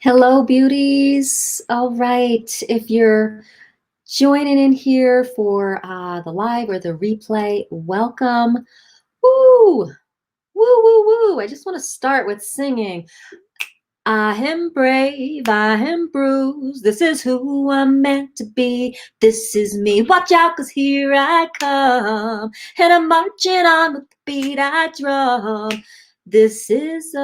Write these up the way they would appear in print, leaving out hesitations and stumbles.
Hello, beauties. All right. If you're joining in here for the live or the replay, welcome. Woo, woo, woo, woo. I just want to start with singing. I am brave, I am bruised. This is who I'm meant to be. This is me. Watch out, 'cause here I come. And I'm marching on with the beat I drum. This is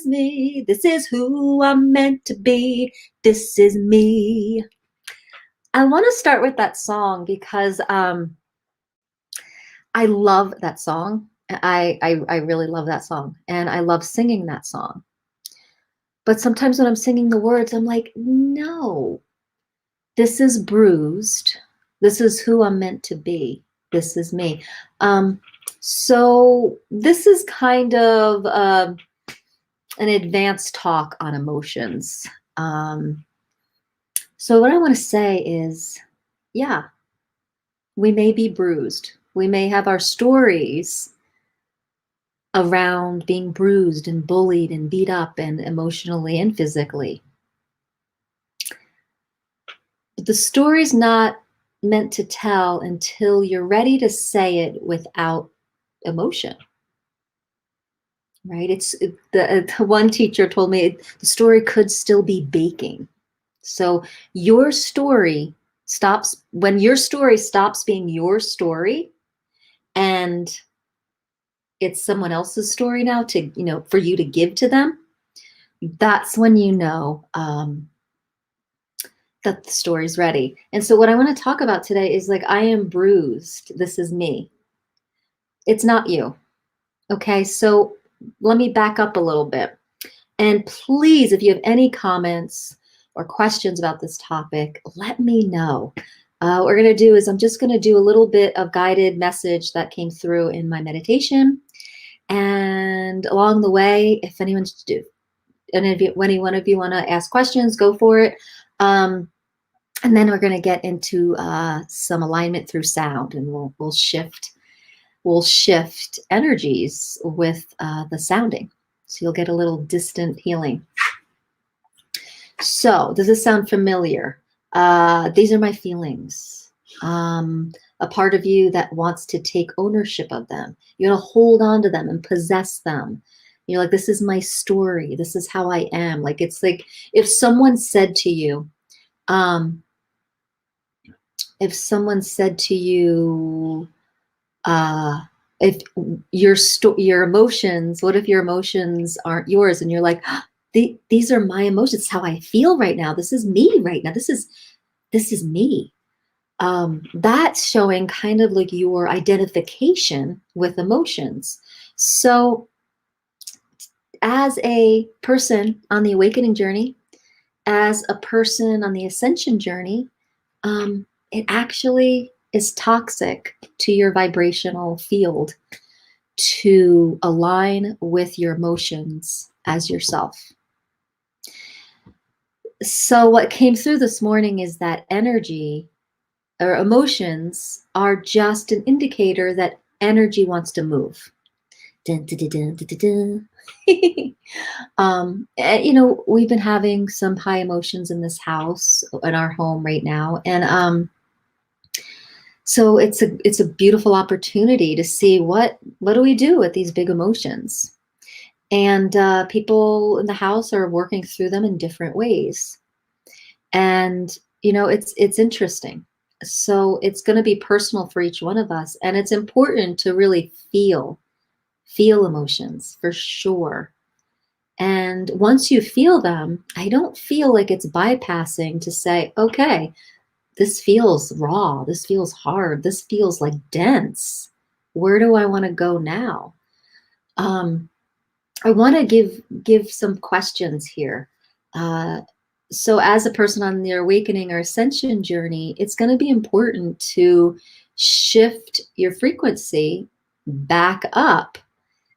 me. This is who I'm meant to be. This is me. I want to start with that song because I love that song. I really love that song, and I love singing that song. But sometimes when I'm singing the words, I'm like, no, this is bruised. This is who I'm meant to be. This is me. So this is kind of an advanced talk on emotions. So what I want to say is, yeah, we may be bruised. We may have our stories around being bruised and bullied and beat up and emotionally and physically. But the story's not meant to tell until you're ready to say it without emotion. Right? The one teacher told me the story could still be baking. So your story stops when your story stops being your story and it's someone else's story now to, for you to give to them. That's when you know that the story's ready. And so what I want to talk about today is like, I am bruised. This is me. It's not you. Okay, so let me back up a little bit. And please, if you have any comments or questions about this topic, let me know. What we're going to do is I'm just going to do a little bit of guided message that came through in my meditation. And along the way, if anyone's and if any one of you want to ask questions, go for it. And then we're going to get into some alignment through sound, and we'll shift energies with the sounding. So you'll get a little distant healing. So does this sound familiar? These are my feelings. A part of you that wants to take ownership of them. You're going to hold on to them and possess them. You're like, this is my story. This is how I am. Like, it's like if someone said to you, if your emotions, what if your emotions aren't yours? And you're like, these are my emotions. It's how I feel right now. This is me right now. This is me. That's showing kind of like your identification with emotions. So as a person on the awakening journey, as a person on the ascension journey, it actually is toxic to your vibrational field to align with your emotions as yourself. So what came through this morning is that energy or emotions are just an indicator that energy wants to move. Dun, dun, dun, dun, dun, dun. We've been having some high emotions in this house, in our home right now. And so it's a beautiful opportunity to see what do we do with these big emotions. And people in the house are working through them in different ways. And, it's interesting. So it's going to be personal for each one of us. And it's important to really feel emotions for sure. And once you feel them, I don't feel like it's bypassing to say, okay, this feels raw. This feels hard. This feels like dense. Where do I want to go now? I want to give some questions here. So as a person on their awakening or ascension journey, it's going to be important to shift your frequency back up,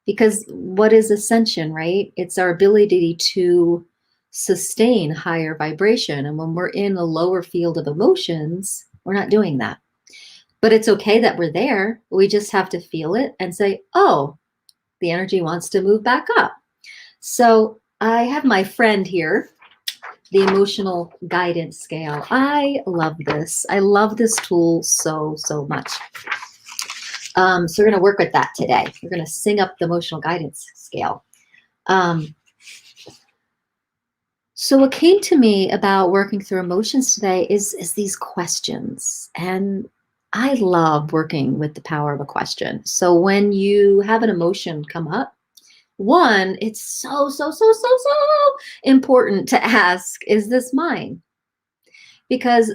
because what is ascension, right? It's our ability to sustain higher vibration. And when we're in a lower field of emotions, we're not doing that. But it's okay that we're there. We just have to feel it and say, oh, the energy wants to move back up. So I have my friend here, the emotional guidance scale. I love this. I love this tool so much. So we're going to work with that today. We're going to sing up the emotional guidance scale. So what came to me about working through emotions today is these questions. And I love working with the power of a question. So when you have an emotion come up, one, it's so important to ask, is this mine? Because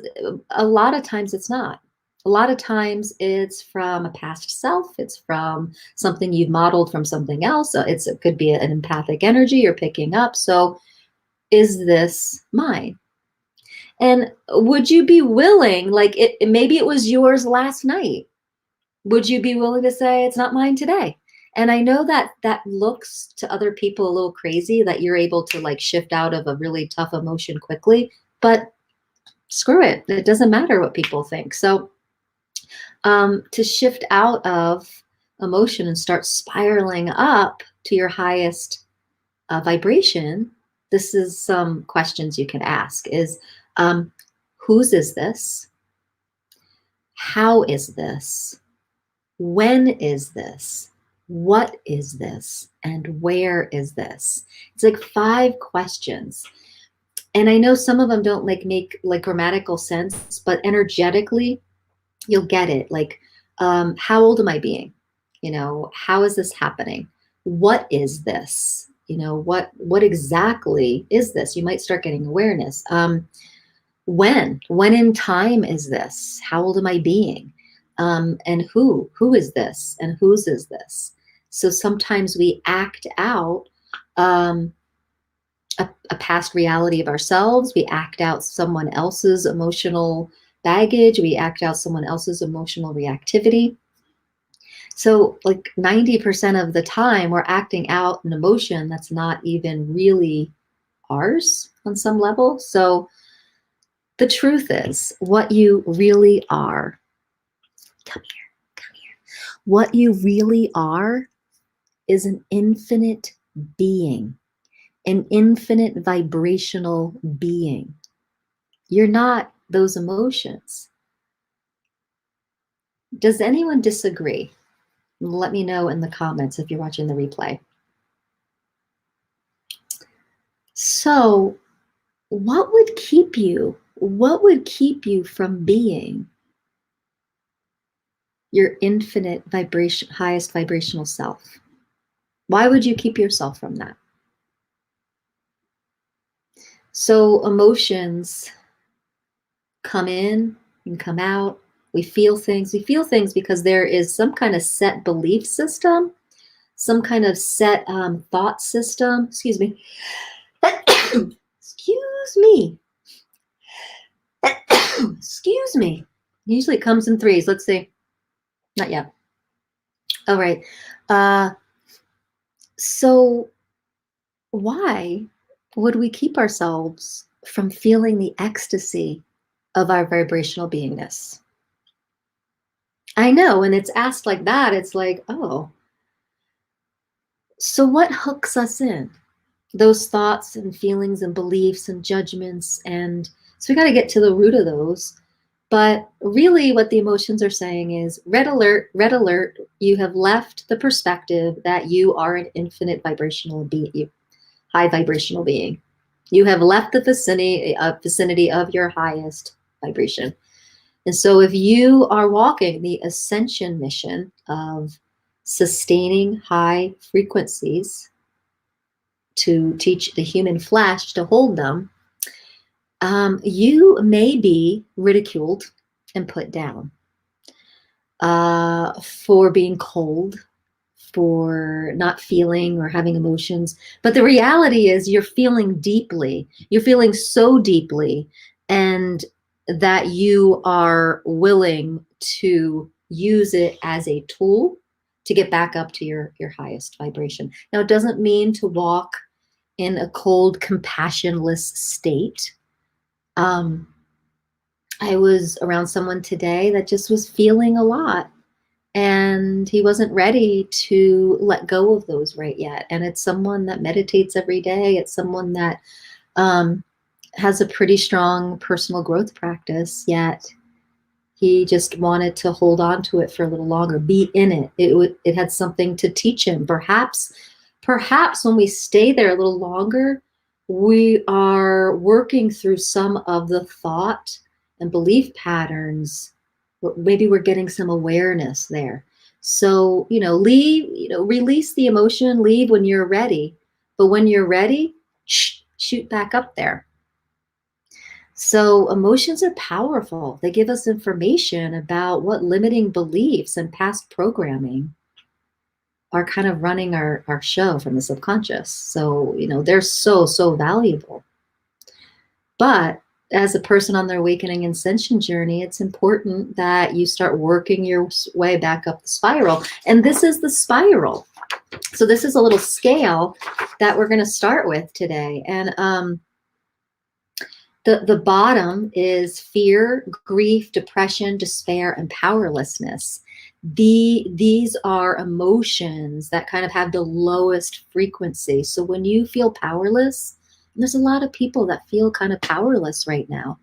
a lot of times it's not. A lot of times it's from a past self. It's from something you've modeled from something else. So it could be an empathic energy you're picking up. So is this mine? And would you be willing, like maybe it was yours last night. Would you be willing to say it's not mine today? And I know that that looks to other people a little crazy that you're able to like shift out of a really tough emotion quickly, but screw it. It doesn't matter what people think. So to shift out of emotion and start spiraling up to your highest vibration, this is some questions you can ask is, whose is this? How is this? When is this? What is this? And where is this? It's like 5 questions. And I know some of them don't like make like grammatical sense, but energetically, you'll get it. Like, how old am I being? You know, how is this happening? What is this? You know, what exactly is this? You might start getting awareness. When in time is this? How old am I being? And who is this? And whose is this? So sometimes we act out a past reality of ourselves. We act out someone else's emotional baggage. We act out someone else's emotional reactivity. So like 90% of the time we're acting out an emotion that's not even really ours on some level. So the truth is what you really are. Come here. What you really are is an infinite being, an infinite vibrational being. You're not those emotions. Does anyone disagree? Let me know in the comments if you're watching the replay. So, what would keep you? What would keep you from being your infinite vibration, highest vibrational self? Why would you keep yourself from that? So, emotions come in and come out. We feel things. We feel things because there is some kind of set belief system, some kind of set thought system. Excuse me. Excuse me. Excuse me. Usually it comes in 3s. Let's see. Not yet. All right. So why would we keep ourselves from feeling the ecstasy of our vibrational beingness? I know, when it's asked like that, it's like, oh, so what hooks us in? Those thoughts and feelings and beliefs and judgments. And so we got to get to the root of those. But really what the emotions are saying is red alert, you have left the perspective that you are an infinite vibrational being, high vibrational being. You have left the vicinity of your highest vibration. And so if you are walking the ascension mission of sustaining high frequencies to teach the human flesh to hold them, you may be ridiculed and put down for being cold, for not feeling or having emotions. But the reality is you're feeling deeply. You're feeling so deeply, and that you are willing to use it as a tool to get back up to your highest vibration. Now, it doesn't mean to walk in a cold, compassionless state. I was around someone today that just was feeling a lot. and he wasn't ready to let go of those right yet. And it's someone that meditates every day. It's someone that um, has a pretty strong personal growth practice, yet he just wanted to hold on to it for a little longer, be in it. It had something to teach him. Perhaps when we stay there a little longer, we are working through some of the thought and belief patterns. Maybe we're getting some awareness there. So, release the emotion, leave when you're ready. But when you're ready, shoot back up there. So emotions are powerful. They give us information about what limiting beliefs and past programming are kind of running our show from the subconscious. So, they're so valuable. But as a person on their awakening ascension journey, it's important that you start working your way back up the spiral. And this is the spiral. So this is a little scale that we're going to start with today. And the bottom is fear, grief, depression, despair, and powerlessness. These are emotions that kind of have the lowest frequency. So when you feel powerless, and there's a lot of people that feel kind of powerless right now,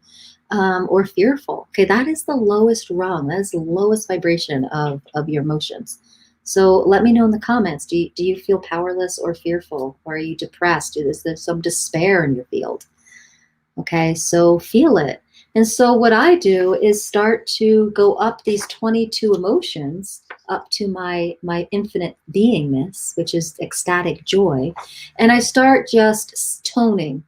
or fearful. Okay, that is the lowest rung. That is the lowest vibration of your emotions. So let me know in the comments, do you feel powerless or fearful? Or are you depressed? Is there some despair in your field? Okay, so feel it. And so what I do is start to go up these 22 emotions up to my infinite beingness, which is ecstatic joy. And I start just toning.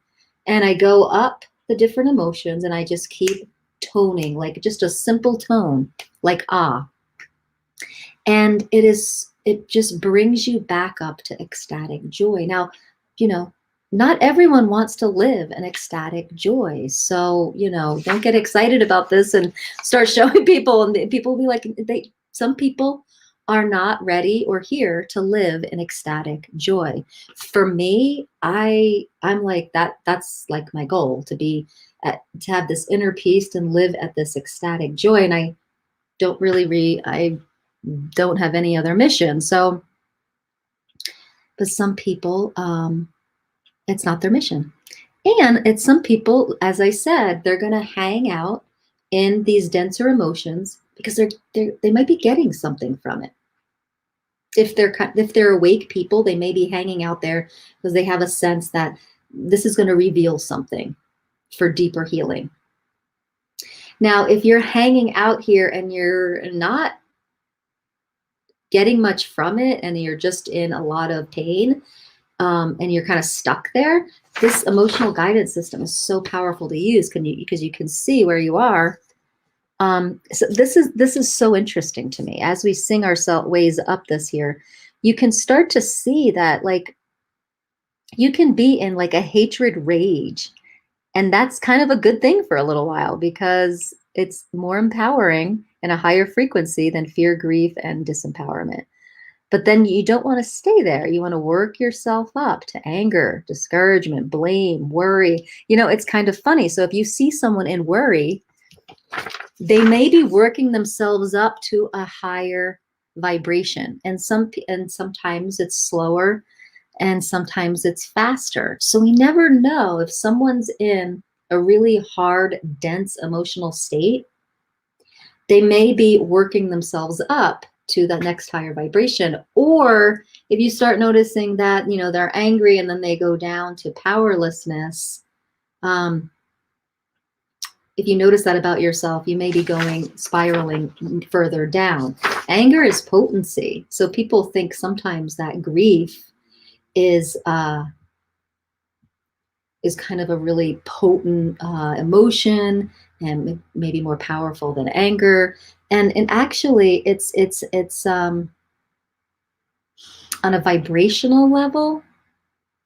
And I go up the different emotions and I just keep toning, like just a simple tone, like ah. And it just brings you back up to ecstatic joy. Now, not everyone wants to live an ecstatic joy. So, don't get excited about this and start showing people, and people will be like, some people are not ready or here to live an ecstatic joy. For me, I'm like that's like my goal, to have this inner peace and live at this ecstatic joy. And I don't have any other mission. So, but some people, it's not their mission. And it's some people, as I said, they're going to hang out in these denser emotions because they might be getting something from it. If they're awake people, they may be hanging out there because they have a sense that this is going to reveal something for deeper healing. Now, if you're hanging out here and you're not getting much from it and you're just in a lot of pain, and you're kind of stuck there, this emotional guidance system is so powerful to use because you can see where you are. So this is so interesting to me. As we sing ourselves ways up this here, you can start to see that, like, you can be in like a hatred rage, and that's kind of a good thing for a little while because it's more empowering and a higher frequency than fear, grief, and disempowerment. But then you don't want to stay there. You want to work yourself up to anger, discouragement, blame, worry. It's kind of funny. So if you see someone in worry, they may be working themselves up to a higher vibration. And sometimes it's slower and sometimes it's faster. So we never know if someone's in a really hard, dense emotional state. They may be working themselves up to that next higher vibration. Or if you start noticing that, they're angry and then they go down to powerlessness, if you notice that about yourself, you may be spiraling further down. Anger is potency. So people think sometimes that grief is kind of a really potent emotion and maybe more powerful than anger. And actually it's on a vibrational level,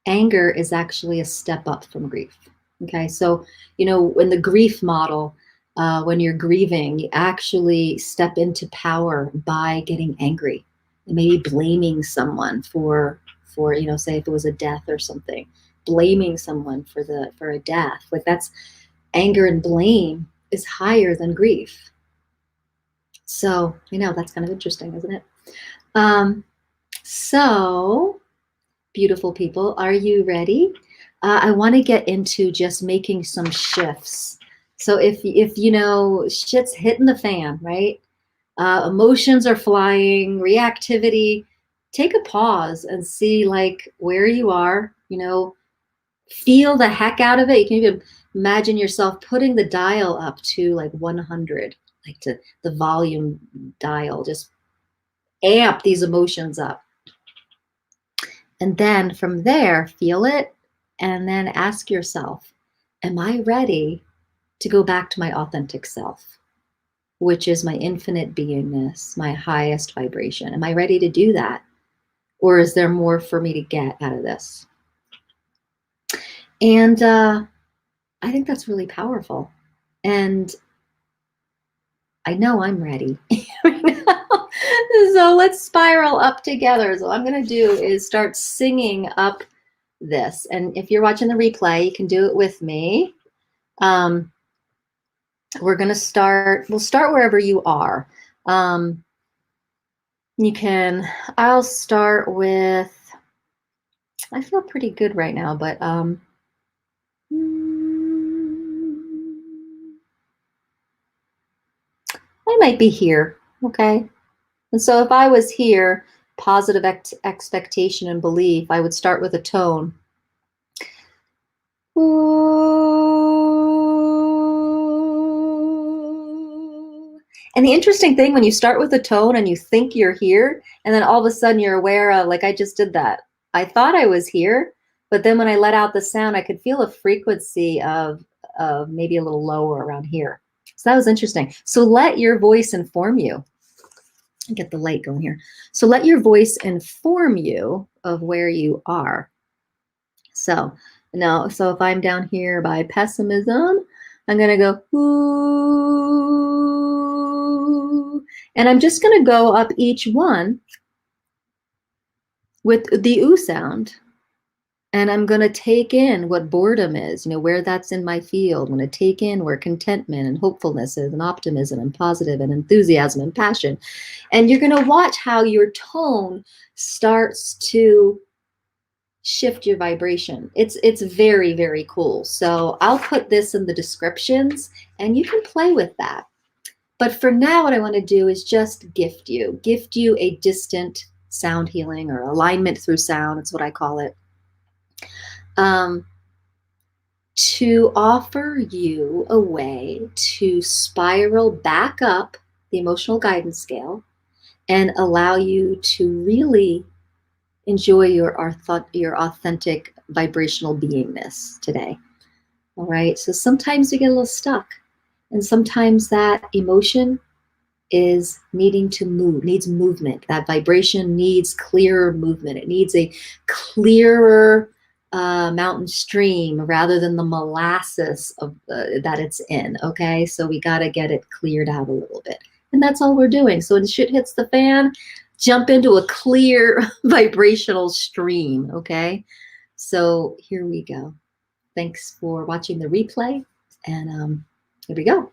anger is actually a step up from grief. Okay, so in the grief model, when you're grieving, you actually step into power by getting angry and maybe blaming someone for say if it was a death or something, blaming someone for a death. Like, that's anger, and blame is higher than grief. So, I know that's kind of interesting, isn't it? So, beautiful people, are you ready? I want to get into just making some shifts. So if you know shit's hitting the fan, right? Emotions are flying, reactivity. Take a pause and see like where you are. You know, feel the heck out of it. You can even imagine yourself putting the dial up to like 100, like to the volume dial. Just amp these emotions up. And then from there, feel it and then ask yourself, am I ready to go back to my authentic self, which is my infinite beingness, my highest vibration? Am I ready to do that? Or is there more for me to get out of this? And I think that's really powerful. And I know I'm ready. So let's spiral up together. So what I'm going to do is start singing up this. And if you're watching the replay, you can do it with me. We're going to start, we'll start wherever you are. You can, I'll start with, I feel pretty good right now, but I might be here, okay? And so if I was here, positive expectation and belief, I would start with a tone. And the interesting thing, when you start with a tone and you think you're here, and then all of a sudden you're aware of, like I just did that. I thought I was here, but then when I let out the sound, I could feel a frequency of maybe a little lower around here. So that was interesting. So let your voice inform you. Get the light going here. So let your voice inform you of where you are. So now, so if I'm down here by pessimism, I'm going to go, ooh, and I'm just going to go up each one with the ooh sound. And I'm going to take in what boredom is, you know, where that's in my field. I'm going to take in where contentment and hopefulness is, and optimism and positive and enthusiasm and passion. And you're going to watch how your tone starts to shift your vibration. It's very, very cool. So I'll put this in the descriptions and you can play with that. But for now, what I want to do is just gift you a distant sound healing or alignment through sound. It's what I call it. To offer you a way to spiral back up the emotional guidance scale and allow you to really enjoy your authentic vibrational beingness today. All right. So sometimes you get a little stuck, and sometimes that emotion is needing to move, needs movement. That vibration needs clearer movement. It needs a clearer mountain stream rather than the molasses of that it's in. Okay. So we got to get it cleared out a little bit. And that's all we're doing. So when shit hits the fan, jump into a clear vibrational stream. Okay. So here we go. Thanks for watching the replay. And here we go.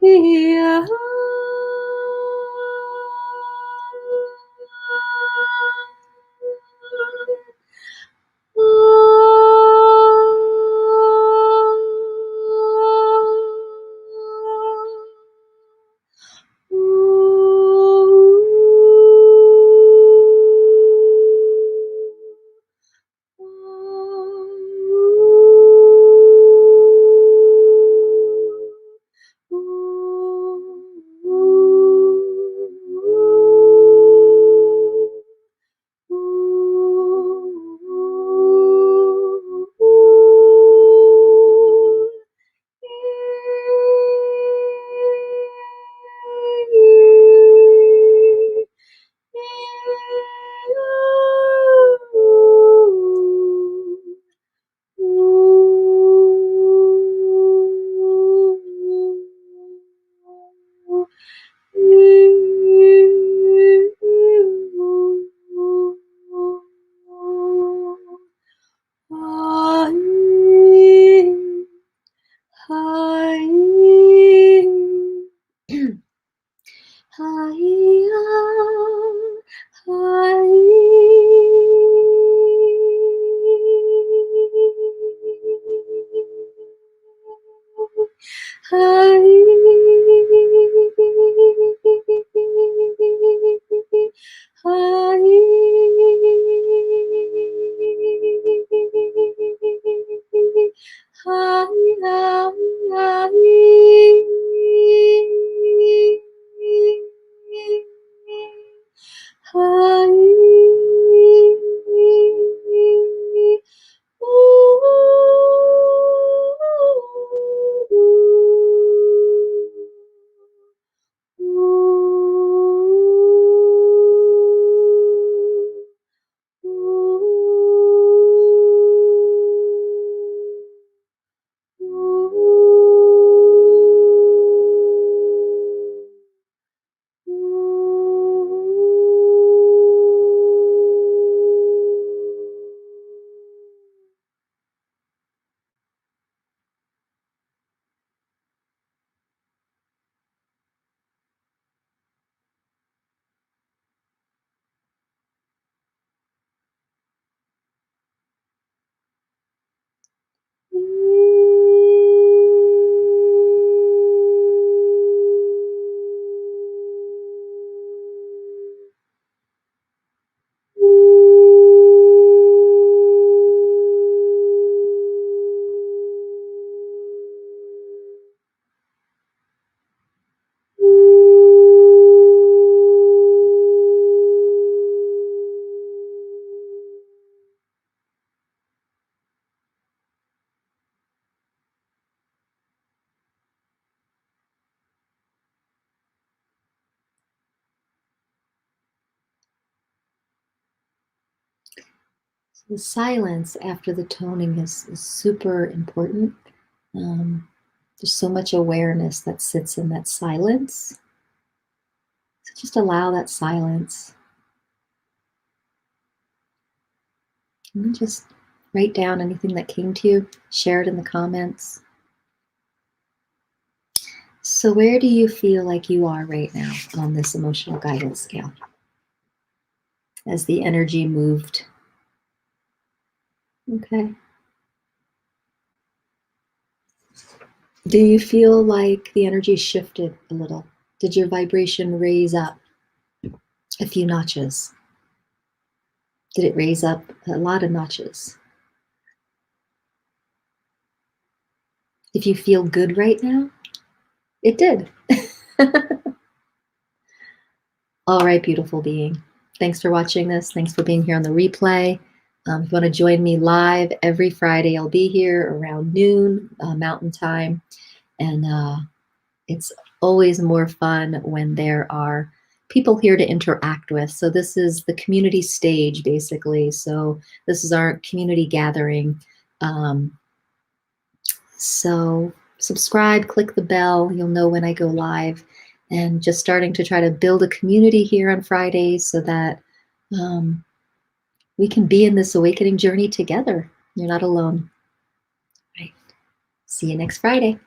Yeah. The silence after the toning is super important. There's so much awareness that sits in that silence. So just allow that silence. And then just write down anything that came to you, share it in the comments. So where do you feel like you are right now on this emotional guidance scale? As the energy moved. Okay. Do you feel like the energy shifted a little? Did your vibration raise up a few notches? Did it raise up a lot of notches? If you feel good right now, it did. All right, beautiful being. Thanks for watching this. Thanks for being here on the replay. If you want to join me live every Friday, I'll be here around noon Mountain Time. And it's always more fun when there are people here to interact with. So this is the community stage, basically. So this is our community gathering. So subscribe, click the bell. You'll know when I go live. And just starting to try to build a community here on Fridays so that we can be in this awakening journey together. You're not alone. All right. See you next Friday.